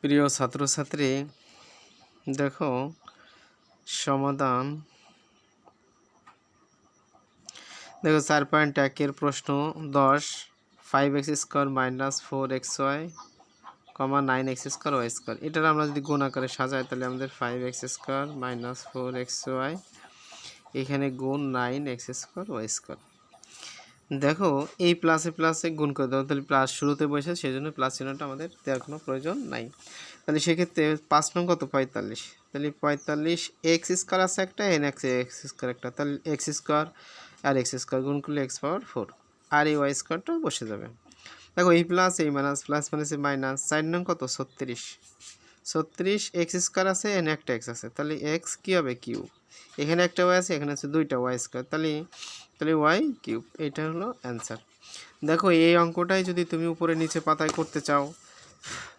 প্রিয় ছাত্রছাত্রী, দেখো সমাধান। দেখো 4.1 প্রশ্ন 10 5x² - 4xy, 9x² y²। এটার আমরা যদি গুণ আকারে সাজাই তাহলে আমাদের 5x² - 4xy, এখানে গুণ 9x² y²। দেখো এই প্লাসে প্লাসে গুণ করে দেবো, তাহলে প্লাস শুরুতে বসে, সেই জন্য প্লাস চিহ্নটা আমাদের দেওয়ার কোনো প্রয়োজন নাই। তাহলে সেক্ষেত্রে 5 নং কত 45, তাহলে 45x² আছে একটা, x² একটা, তাহলে x² আর x² গুণ করলে x⁴, আর এই y²টা বসে যাবে। দেখো এই প্লাস এই মাইনাস, প্লাস মাইনাসে মাইনাস। 4 নং কত 36 x² আছে, এখানে একটা x আছে, তাহলে x কী হবে কিউব, এখানে একটা y আছে, এখানে আছে দুইটা y², তাহলে y³। এটা হলো অ্যান্সার। দেখো এই অঙ্কটাই যদি তুমি উপরে নিচে পাতায় করতে চাও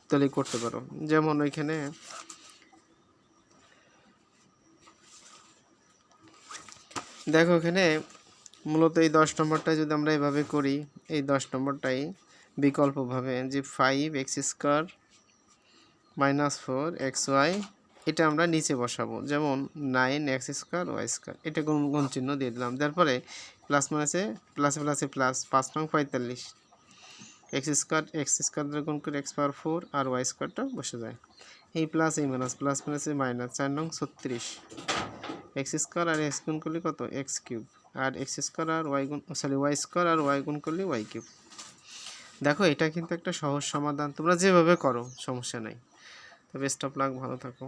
তাহলে করতে পারো। যেমন ওইখানে দেখো এখানে মূলত এই 10 নম্বরটাই যদি আমরা এভাবে করি, এই 10 নম্বরটাই বিকল্পভাবে যে 5x² - 4xy, এটা আমরা নিচে বসাবো, যেমন 9x² y², এটা গুণ চিহ্ন দিয়ে দিলাম। তারপরে প্লাস মাইনাসে প্লাসে প্লাসে প্লাস। 5 নং 45 x² দ্বারা গুণ করে x⁴, আর y²টা বসে যায়। এই প্লাস এই মাইনাস, প্লাস মাইনাসে মাইনাস। 4 নং 36 x² আর x গুণ করলে কত x³, আর x² আর y গুণ y² আর y গুণ করলে y³। দেখো এটা কিন্তু একটা সহজ সমাধান, তোমরা যেভাবে করো সমস্যা নাই। তো বেস্ট অফ লাক, ভালো থাকো।